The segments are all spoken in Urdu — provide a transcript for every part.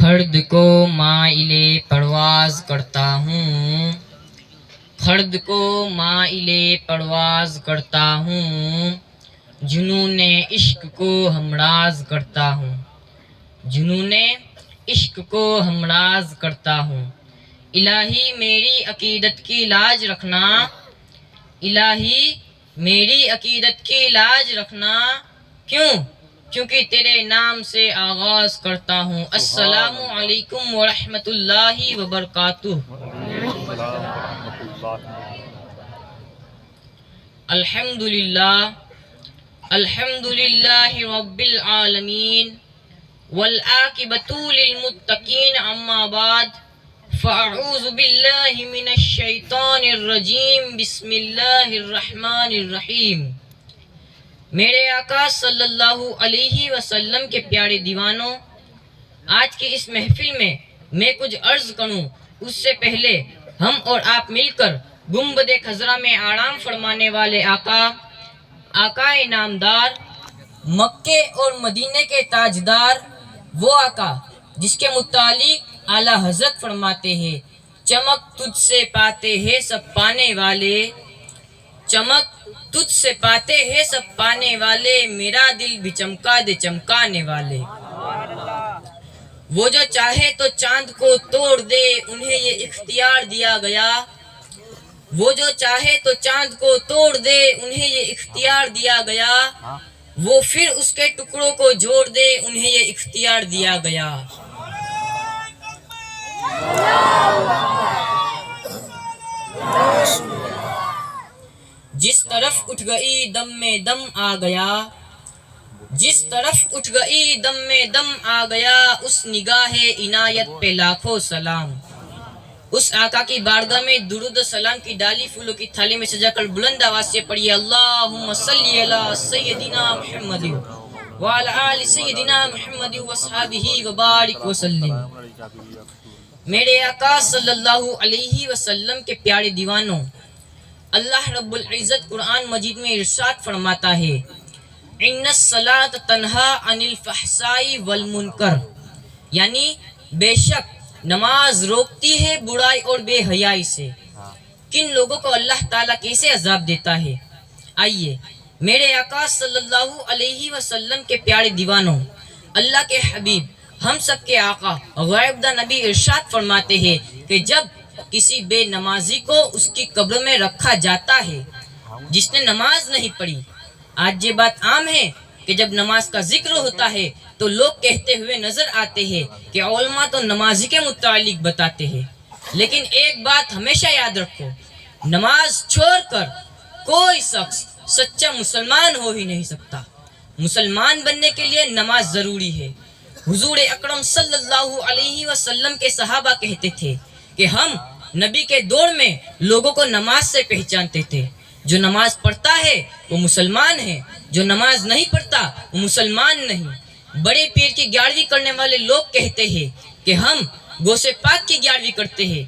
خرد کو مائل پرواز کرتا ہوں، خرد کو مائل پرواز کرتا ہوں، جنون عشق کو ہمراز کرتا ہوں، جنون عشق کو ہمراز کرتا ہوں۔ الہی میری عقیدت کی لاج رکھنا، الہی میری عقیدت کی لاج رکھنا، کیونکہ تیرے نام سے آغاز کرتا ہوں۔ السلام علیکم ورحمۃ اللہ وبرکاتہ۔ الحمدللہ الحمدللہ رب العالمین والعاقبۃ للمتقین، اما بعد فاعوذ باللہ من الشیطان الرجیم، بسم اللہ الرحمن الرحیم۔ میرے آقا صلی اللہ علیہ وسلم کے پیارے دیوانوں، آج کی اس محفل میں میں کچھ عرض کروں اس سے پہلے ہم اور آپ مل کر گنبد خضرا میں آرام فرمانے والے آقا نامدار، مکے اور مدینے کے تاجدار، وہ آقا جس کے متعلق اعلیٰ حضرت فرماتے ہیں، چمک تجھ سے پاتے ہیں سب پانے والے، چمک تجھ سے پاتے ہیں سب پانے والے، میرا دل بھی چمکا دے چمکانے والے۔ وہ جو چاہے تو چاند کو توڑ دے، انہیں یہ اختیار دیا گیا، وہ جو چاہے تو چاند کو توڑ دے، انہیں یہ اختیار دیا گیا، وہ پھر اس کے ٹکڑوں کو جوڑ دے، انہیں یہ اختیار دیا گیا۔ جس طرف اٹھ گئی دم میں دم آ گیا، جس طرف اٹھ گئی دم میں دم آ گیا، اس نگاہ عنایت پہ لاکھوں سلام۔ اس آقا کی بارگاہ میں درود و سلام کی ڈالی پھولوں کی تھالی میں سجا کر بلند آواز سے پڑھیے، اللہم صلی علی سیدنا محمد وعلی آل سیدنا محمد واصحابہ وبارک وسلم۔ میرے آقا صلی اللہ علیہ وسلم کے پیارے دیوانوں، اللہ رب العزت قرآن مجید میں ارشاد فرماتا ہے، ان الصلاۃ تنہا عن الفحشاء والمنکر، یعنی بے شک نماز روکتی ہے برائی اور بے حیائی سے۔ کن لوگوں کو اللہ تعالیٰ کیسے عذاب دیتا ہے؟ آئیے میرے آقا صلی اللہ علیہ وسلم کے پیارے دیوانوں، اللہ کے حبیب ہم سب کے آقا غائب دا نبی ارشاد فرماتے ہیں کہ جب کسی بے نمازی کو اس کی قبر میں رکھا جاتا ہے جس نے نماز نہیں پڑھی، آج یہ بات عام ہے کہ جب نماز کا ذکر ہوتا ہے تو لوگ کہتے ہوئے نظر آتے ہیں کہ علماء تو نمازی کے متعلق بتاتے ہیں، لیکن ایک بات ہمیشہ یاد رکھو، نماز چھوڑ کر کوئی شخص سچا مسلمان ہو ہی نہیں سکتا۔ مسلمان بننے کے لیے نماز ضروری ہے۔ حضور اکرم صلی اللہ علیہ وسلم کے صحابہ کہتے تھے کہ ہم نبی کے دور میں لوگوں کو نماز سے پہچانتے تھے، جو نماز پڑھتا ہے وہ مسلمان ہے، جو نماز نہیں پڑھتا وہ مسلمان نہیں۔ بڑے پیر کی 11ویں کرنے والے لوگ کہتے ہیں کہ ہم غوث پاک کی 11ویں کرتے ہیں،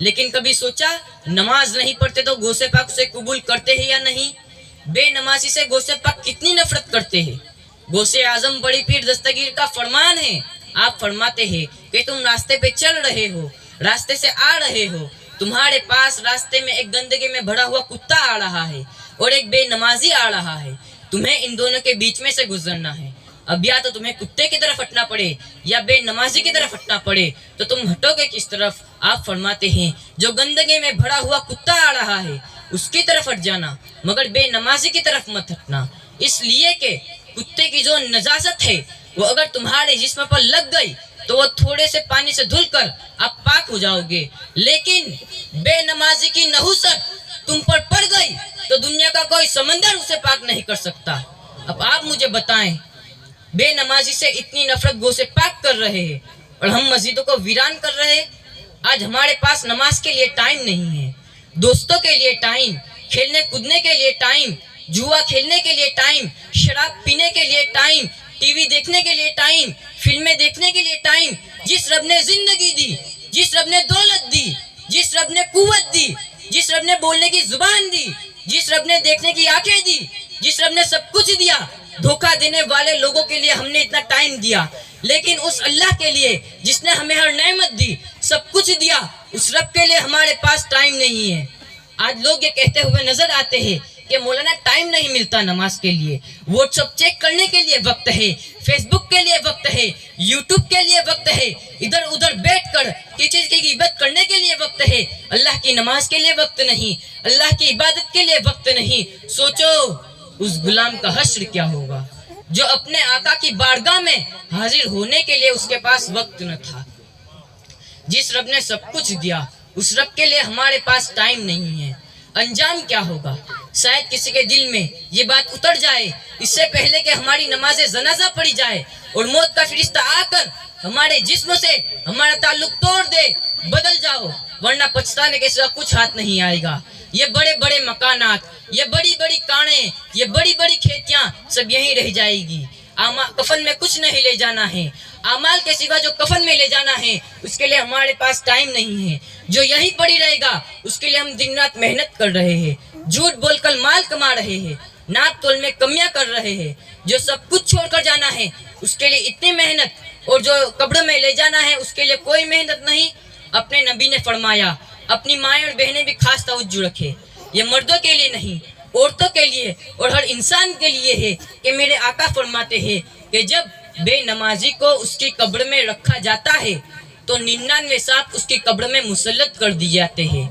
لیکن کبھی سوچا نماز نہیں پڑھتے تو غوث پاک سے قبول کرتے ہیں یا نہیں؟ بے نمازی سے غوث پاک کتنی نفرت کرتے ہیں۔ غوث اعظم بڑی پیر دستگیر کا فرمان ہے، آپ فرماتے ہیں کہ تم راستے پہ چل رہے ہو، راستے سے آ رہے ہو، تمہارے پاس راستے میں ایک گندگی میں بھرا ہوا کتا آ رہا ہے اور ایک بے نمازی آ رہا ہے، تمہیں ان دونوں کے بیچ میں سے گزرنا ہے۔ اب یا تو تمہیں کتے کی طرف ہٹنا پڑے یا بے نمازی کی طرف ہٹنا پڑے، تو تم ہٹو گے کس طرف؟ آپ فرماتے ہیں جو گندگی میں بھرا ہوا کتا آ رہا ہے اس کی طرف ہٹ جانا، مگر بے نمازی کی طرف مت ہٹنا، اس لیے کہ کتے کی جو نجاست ہے وہ اگر تمہارے جسم پر لگ گئی تو وہ تھوڑے سے پانی سے دھل کر آپ پاک ہو جاؤ گے، لیکن بے نمازی کی نحوست تم پر پڑ گئی تو دنیا کا کوئی سمندر اسے پاک نہیں کر سکتا۔ اب آپ مجھے بتائیں، بے نمازی سے اتنی نفرت غوث پاک کر رہے ہیں اور ہم مسجدوں کو ویران کر رہے ہیں۔ آج ہمارے پاس نماز کے لیے ٹائم نہیں ہے، دوستوں کے لیے ٹائم، کھیلنے کودنے کے لیے ٹائم، جوا کھیلنے کے لیے ٹائم، شراب پینے کے لیے ٹائم، ٹی وی دیکھنے کے لیے ٹائم، فلمیں دیکھنے کے لیے ٹائم۔ جس رب نے زندگی دی، جس رب نے دولت دی، جس رب نے قوت دی، جس رب نے بولنے کی زبان دی، جس رب نے دیکھنے کی آنکھیں دی، جس رب نے سب کچھ دیا، دھوکہ دینے والے لوگوں کے لیے ہم نے اتنا ٹائم دیا لیکن اس اللہ کے لیے جس نے ہمیں ہر نعمت دی، سب کچھ دیا، اس رب کے لیے ہمارے پاس ٹائم نہیں ہے۔ آج لوگ یہ کہتے ہوئے نظر آتے ہیں کہ مولانا ٹائم نہیں ملتا نماز کے لیے، واٹس ایپ چیک کرنے کے لیے وقت ہے، فیس بک کے لیے وقت ہے، یوٹیوب کے لیے وقت ہے، ادھر ادھر بیٹھ کر کسی کی غیبت کرنے کے لیے وقت ہے، اللہ کی نماز کے لیے وقت نہیں، اللہ کی عبادت کے لیے وقت نہیں۔ سوچو اس غلام کا حشر کیا ہوگا جو اپنے آقا کی بارگاہ میں حاضر ہونے کے لیے اس کے پاس وقت نہ تھا۔ جس رب نے سب کچھ دیا اس رب کے لیے ہمارے پاس ٹائم نہیں ہے، انجام کیا ہوگا؟ شاید کسی کے دل میں یہ بات اتر جائے اس سے پہلے کہ ہماری نماز جنازہ پڑھی جائے اور موت کا فرشتہ آ کر ہمارے جسم سے ہمارا تعلق توڑ دے، بدل جاؤ، ورنہ پچھتانے کے سوا کچھ ہاتھ نہیں آئے گا۔ یہ بڑے بڑے مکانات، یہ بڑی بڑی کانیں، یہ بڑی بڑی کھیتیاں سب یہیں رہ جائے گی۔ کفن میں کچھ نہیں لے جانا ہے، اعمال کے سوا جو کفن میں لے جانا ہے اس کے لیے ہمارے پاس ٹائم نہیں ہے۔ جو یہیں پڑی رہے گا اس کے لیے ہم دن رات محنت کر رہے ہیں، جھوٹ بول کر مال کما رہے ہیں، ناپ تول میں کمیاں کر رہے ہیں۔ جو سب کچھ چھوڑ کر جانا ہے اس کے لیے اتنی محنت، اور جو قبر میں لے جانا ہے اس کے لیے کوئی محنت نہیں۔ اپنے نبی نے فرمایا اپنی مائیں اور بہنیں بھی خاص توجہ رکھے، یہ مردوں کے لیے نہیں، عورتوں کے لیے اور ہر انسان کے لیے ہے کہ میرے آقا فرماتے ہیں کہ جب بے نمازی کو اس کی قبر میں رکھا جاتا ہے تو 99 سانپ اس کی قبر میں مسلط کر دی جاتے ہیں۔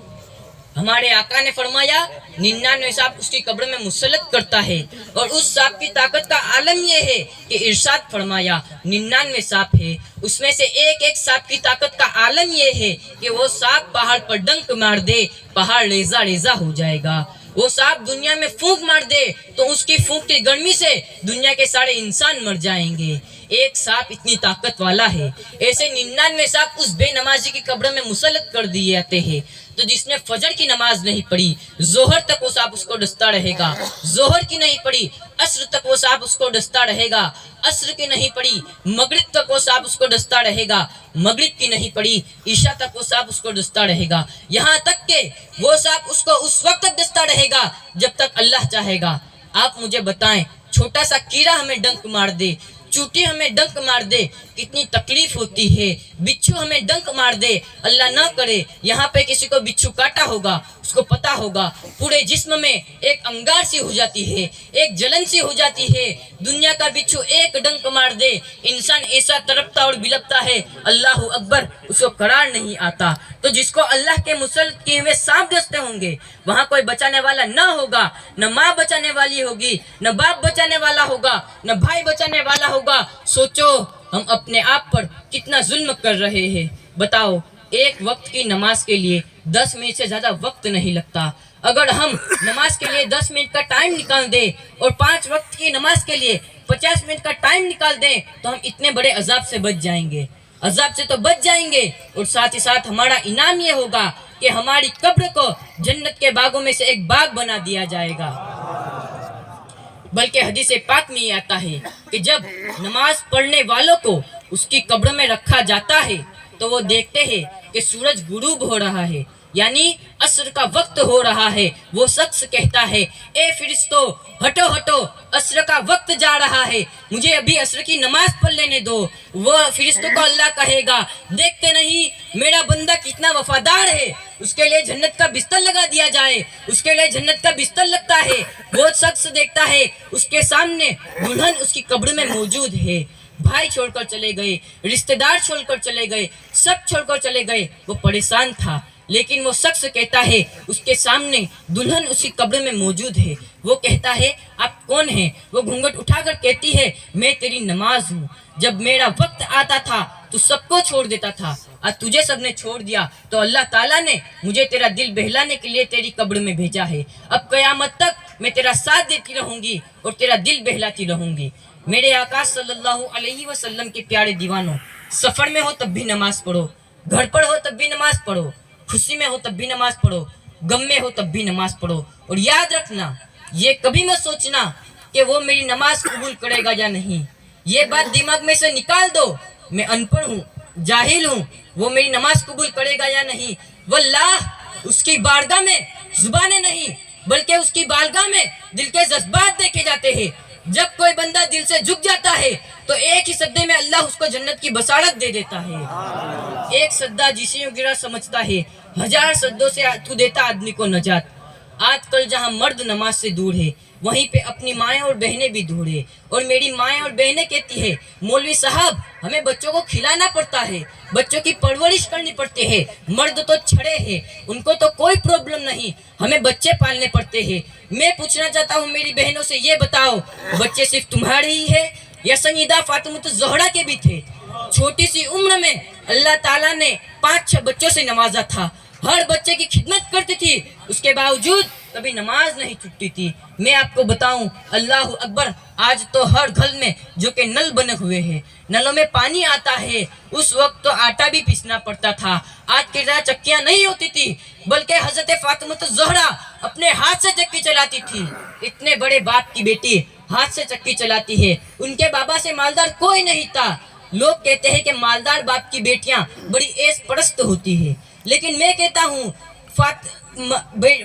ہمارے آقا نے فرمایا 99 سانپ اس کی قبر میں مسلط کرتا ہے، اور اس سانپ کی طاقت کا عالم یہ ہے کہ ارشاد فرمایا 99 سانپ ہے، اس میں سے ایک ایک سانپ کی طاقت کا عالم یہ ہے کہ وہ سانپ پہاڑ پر ڈنک مار دے پہاڑ ریزہ ریزہ ہو جائے گا۔ وہ سانپ دنیا میں پھونک مار دے تو اس کی پھونک کی گرمی سے دنیا کے سارے انسان مر جائیں گے۔ ایک سانپ اتنی طاقت والا ہے، ایسے 99 سانپ اس بے نمازی کی قبر میں مسلط کر دیے جاتے ہیں۔ تو جس نے فجر کی نماز نہیں پڑھی ظہر تک وہ سانپ اس کو ڈستا رہے گا، ظہر کی نہیں پڑھی عصر تک وہ سانپ اس کو ڈستا رہے گا، عصر کی نہیں پڑھی مغرب تک وہ سانپ اس کو ڈستا رہے گا، مغرب کی نہیں پڑھی عشاء تک وہ سانپ اس کو ڈستا رہے گا، یہاں تک کہ وہ سانپ اس کو اس وقت تک ڈستا رہے گا جب تک اللہ چاہے گا۔ آپ مجھے بتائیں چھوٹا سا کیڑا ہمیں ڈنک مار دے، چوٹی ہمیں ڈنک مار دے، کتنی تکلیف ہوتی ہے۔ بچھو ہمیں ڈنک مار دے، اللہ نہ کرے یہاں پہ کسی کو بچھو کاٹا ہوگا اس کو پتا ہوگا پورے جسم میں ایک انگار سی ہو جاتی ہے، ایک جلن سی ہو جاتی ہے۔ دنیا کا بچھو ایک ڈنک مار دے انسان ایسا تڑپتا اور بلپتا ہے اللہ اکبر، اس کو قرار نہیں آتا۔ تو جس کو اللہ کے مسلط کیے ہوئے سانپ ڈستے ہوں گے وہاں کوئی بچانے والا نہ ہوگا، نہ ماں بچانے والی ہوگی، نہ باپ بچانے والا ہوگا، نہ بھائی بچانے والا ہوگا۔ سوچو ہم اپنے آپ پر کتنا ظلم کر رہے ہیں۔ بتاؤ ایک وقت کی نماز کے لیے 10 منٹ سے زیادہ وقت نہیں لگتا۔ اگر ہم نماز کے لیے 10 منٹ کا ٹائم نکال دیں اور 5 وقت کی نماز کے لیے 50 منٹ کا ٹائم نکال دیں تو ہم اتنے بڑے عذاب سے بچ جائیں گے، عذاب سے تو بچ جائیں گے، اور ساتھ ہی ساتھ ہمارا انعام یہ ہوگا کہ ہماری قبر کو جنت کے باغوں میں سے ایک باغ بنا دیا جائے گا۔ بلکہ حدیث پاک میں یہ آتا ہے کہ جب نماز پڑھنے والوں کو اس کی قبر میں رکھا جاتا ہے تو وہ دیکھتے ہیں کہ سورج غروب ہو رہا ہے، یعنی عصر کا وقت ہو رہا ہے۔ وہ شخص کہتا ہے اے فرشتو ہٹو ہٹو، عصر کا وقت جا رہا ہے، مجھے ابھی عصر کی نماز پڑھ لینے دو۔ وہ فرشتوں کو اللہ کہے گا دیکھتے نہیں میرا بندہ کتنا وفادار ہے، اس کے لیے جنت کا بستر لگا دیا جائے، اس کے لیے جنت کا بستر لگتا ہے۔ وہ شخص دیکھتا ہے اس کے سامنے دلہن اس کی قبر میں موجود ہے، بھائی چھوڑ کر چلے گئے، رشتہ دار چھوڑ کر چلے گئے، سب چھوڑ کر چلے گئے، وہ پریشان تھا، لیکن وہ شخص کہتا ہے اس کے سامنے دلہن اس کی قبر میں موجود ہے۔ وہ کہتا ہے آپ کون ہیں؟ وہ گھونگھٹ اٹھا کر کہتی ہے میں تیری نماز ہوں، جب میرا وقت آتا تھا تو سب کو چھوڑ دیتا تھا، اور تجھے سب نے چھوڑ دیا تو اللہ تعالیٰ نے مجھے تیرا دل بہلانے کے لیے تیری قبر میں بھیجا ہے، اب قیامت تک میں تیرا ساتھ دیتی رہوں گی اور تیرا دل بہلاتی رہوں گی۔ میرے آقا صلی اللہ علیہ وسلم کے پیارے دیوانوں، سفر میں ہو تب بھی نماز پڑھو، گھر پر ہو تب بھی نماز پڑھو، خوشی میں ہو تب بھی نماز پڑھو، غم میں ہو تب بھی نماز پڑھو، اور یاد رکھنا یہ کبھی مت سوچنا کہ وہ میری نماز قبول کرے گا یا نہیں۔ یہ بات دماغ میں سے نکال دو میں ان پڑھ ہوں، جاہل ہوں، وہ میری نماز قبول کرے گا یا نہیں۔ واللہ اس کی بارگاہ میں زبانیں نہیں بلکہ اس کی بارگاہ میں دل کے جذبات دیکھے جاتے ہیں۔ جب کوئی بندہ دل سے جھک جاتا ہے تو ایک ہی سجدے میں اللہ اس کو جنت کی بصارت دے دیتا ہے۔ ایک سجدہ جسے یوں گرا سمجھتا ہے، 1000 سجدوں سے تو دیتا آدمی کو نجات۔ آج کل جہاں مرد نماز سے دور ہے، وہیں پہ اپنی مائیں اور بہنیں بھی دور ہے، اور میری مائیں اور بہنیں کہتی ہے مولوی صاحب ہمیں بچوں کو کھلانا پڑتا ہے، بچوں کی پرورش کرنی پڑتی ہے، مرد تو چھڑے ہیں، ان کو تو کوئی پرابلم نہیں، ہمیں بچے پالنے پڑتے ہیں۔ میں پوچھنا چاہتا ہوں میری بہنوں سے، یہ بتاؤ بچے صرف تمہارے ہی ہے یا سیدہ فاطمہ الزہرا کے بھی تھے؟ چھوٹی سی عمر میں اللہ تعالیٰ نے 5-6 بچوں سے نوازا تھا، ہر بچے کی خدمت کرتی تھی، اس کے باوجود کبھی نماز نہیں چھوٹتی تھی۔ میں آپ کو بتاؤں، اللہ اکبر، آج تو ہر گھر میں جو کہ نل بنے ہوئے ہیں، نلوں میں پانی آتا ہے، اس وقت تو آٹا بھی پیسنا پڑتا تھا، آج کی طرح چکیاں نہیں ہوتی تھی، بلکہ حضرت فاطمہ الزہرا اپنے ہاتھ سے چکی چلاتی تھی۔ اتنے بڑے باپ کی بیٹی ہاتھ سے چکی چلاتی ہے، ان کے بابا سے مالدار کوئی نہیں تھا۔ لوگ کہتے ہیں کہ مالدار باپ کی بیٹیاں بڑی عیش پرست ہوتی ہے، لیکن میں کہتا ہوں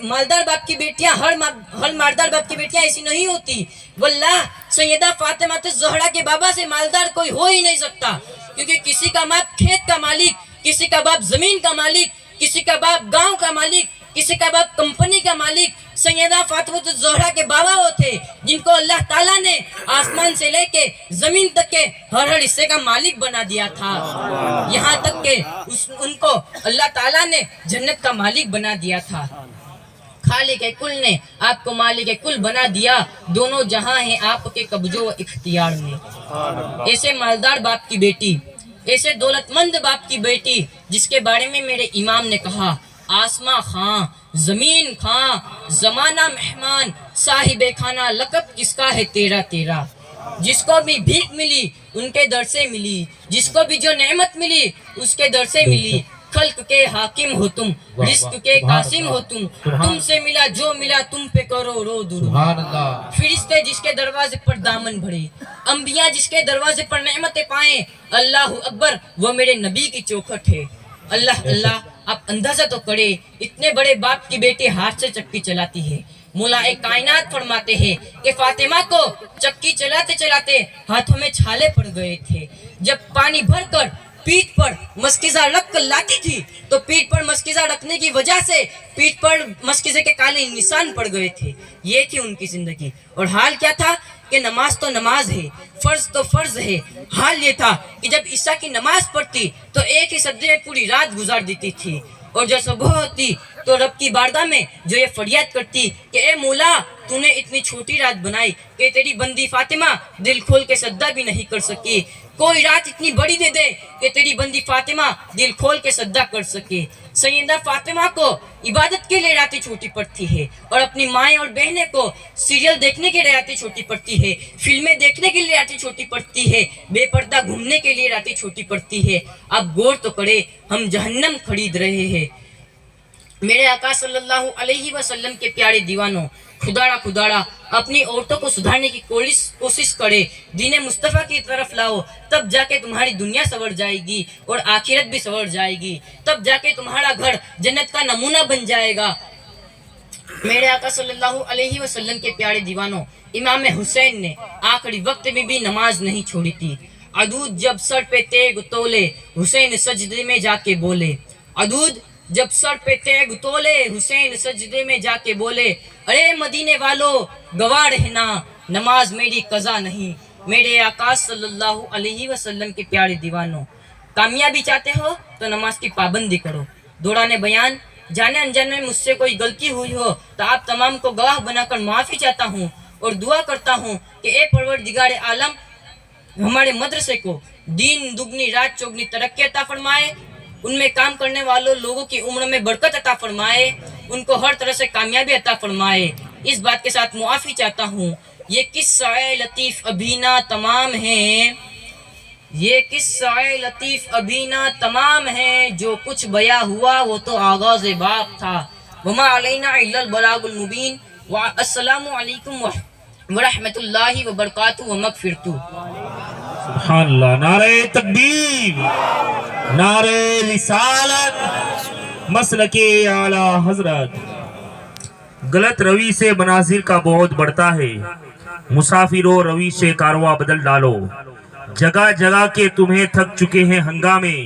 مالدار باپ کی بیٹیاں ہر مالدار باپ کی بیٹیاں ایسی نہیں ہوتی۔ واللہ سیدہ فاطمہ الزہرا کے بابا سے مالدار کوئی ہو ہی نہیں سکتا، کیونکہ کسی کا باپ کھیت کا مالک، کسی کا باپ زمین کا مالک، کسی کا باپ گاؤں کا مالک، کسی کا باپ کمپنی کا مالک۔ سیدہ فاطمہ الزہرا کے بابا وہ تھے جن کو اللہ تعالیٰ نے آسمان سے لے کے زمین تک کے ہر حصے کا مالک بنا دیا تھا، یہاں تک کہ ان کو اللہ تعالیٰ نے جنت کا مالک بنا دیا تھا۔ خالق کل نے آپ کو مالک کل بنا دیا، دونوں جہاں ہیں آپ کے قبضوں و اختیار میں۔ ایسے مالدار باپ کی بیٹی، ایسے دولت مند باپ کی بیٹی جس کے بارے میں میرے امام نے کہا، آسماں خاں زمین خاں زمانہ مہمان صاحب کھانا لقب کس کا ہے تیرا تیرا۔ جس کو بھی بھیک ملی ان کے در سے ملی، جس کو بھی جو نعمت ملی اس کے در سے ملی۔ خلق کے حاکم ہو تم، رزق کے قاسم ہو تم سے ملا جو ملا تم پہ کرو رو درود۔ فرشتے جس کے دروازے پر دامن بھرے، انبیاء جس کے دروازے پر نعمتیں پائیں، اللہ اکبر، وہ میرے نبی کی چوکھٹ ہے۔ اللہ اللہ، آپ اندازہ تو کرے، اتنے بڑے باپ کی بیٹی ہاتھ سے چکی چلاتی ہے۔ مولا کائنات فرماتے ہیں کہ فاطمہ کو چکی چلاتے چلاتے ہاتھوں میں چھالے پڑ گئے تھے، جب پانی بھر کر پیٹھ پر مسکیزہ رکھ کر لاتی تھی تو پیٹھ پر مسکیزہ رکھنے کی وجہ سے پیٹھ پر مسکیزے کے کالے نشان پڑ گئے تھے۔ یہ تھی ان کی زندگی، اور حال کیا تھا کہ نماز تو نماز ہے، فرض تو فرض ہے۔ حال یہ تھا کہ جب عشاء کی نماز پڑھتی تو ایک ہی سجدے میں پوری رات گزار دیتی تھی، اور جب صبح ہوتی تو رب کی بارگاہ میں جو یہ فریاد کرتی کہ اے مولا، تو نے اتنی چھوٹی رات بنائی کہ تیری بندی فاطمہ دل کھول کے سجدہ بھی نہیں کر سکی، کوئی رات اتنی بڑی دے دے کہ تیری بندی فاطمہ دل کھول کے سجدہ کر سکے۔ سیدہ فاطمہ کو عبادت کے لیے راتیں چھوٹی پڑتی ہے، اور اپنی مائیں اور بہنیں کو سیریل دیکھنے کے لیے راتیں چھوٹی پڑتی ہے، فلمیں دیکھنے کے لیے راتیں چھوٹی پڑتی ہے، بے پردہ گھومنے کے لیے راتیں چھوٹی پڑتی ہے۔ اب غور تو کرے، ہم جہنم خرید رہے ہیں۔ میرے آقا صلی اللہ علیہ وسلم کے پیارے دیوانوں، خداڑا اپنی عورتوں کو سدھارنے کی کوشش کرے، دین مصطفیٰ کی طرف لاؤ، تب جا کے تمہاری دنیا سنور جائے گی اور آخرت بھی سنور جائے گی، تب جا کے تمہارا گھر جنت کا نمونہ بن جائے گا۔ میرے آقا صلی اللہ علیہ وسلم کے پیارے دیوانوں، امام حسین نے آخری وقت میں بھی نماز نہیں چھوڑی تھی۔ عدود جب سر پہ تیغ تولے حسین سجدے میں جا کے بولے، عدود جب سر پہ تیغ تولے حسین سجدے میں جا کے بولے، ارے مدینے والو گواہ رہنا نماز میری قضا نہیں۔ میرے آقا صلی اللہ علیہ وسلم کے پیارے دیوانوں، کامیابی چاہتے ہو تو نماز کی پابندی کرو۔ دوران بیان جانے انجانے میں مجھ سے کوئی غلطی ہوئی ہو تو آپ تمام کو گواہ بنا کر معافی چاہتا ہوں، اور دعا کرتا ہوں کہ اے پروردگار عالم، ہمارے مدرسے کو دین دگنی رات چوگنی ترقی عطا فرمائے، ان میں کام کرنے والوں لوگوں کی عمر میں برکت عطا فرمائے، ان کو ہر طرح سے کامیابی عطا فرمائے۔ اس بات کے ساتھ معافی چاہتا ہوں، یہ قصہ لطیف ابھی نہ تمام ہے، یہ قصہ لطیف ابھی نہ تمام ہے، جو کچھ بیاں ہوا وہ تو آغاز باب تھا، وما علینا الا البلاغ المبین، والسلام علیکم ورحمۃ اللہ وبرکاتہ ومغفرتہ۔ سبحان اللہ، نعرہ تکبیر، نعرہ رسالت، مسلک اعلی حضرت۔ غلط روی سے منازل کا بہت بڑھتا ہے، مسافروں روی سے کارواں بدل ڈالو، جگہ جگہ کے تمہیں تھک چکے ہیں ہنگامے،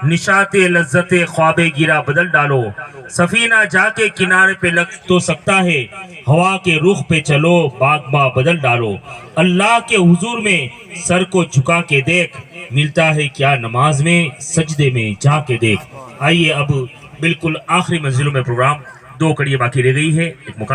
نشاط لذت خواب گرا بدل ڈالو، سفینہ جا کے کنارے پہ لگ تو سکتا ہے، ہوا کے رخ پہ چلو باغباں بدل ڈالو، اللہ کے حضور میں سر کو جھکا کے دیکھ، ملتا ہے کیا نماز میں سجدے میں جا کے دیکھ۔ آئیے اب بالکل آخری منزلوں میں پروگرام، 2 کڑیاں باقی رہ گئی ہے، ایک مکالمہ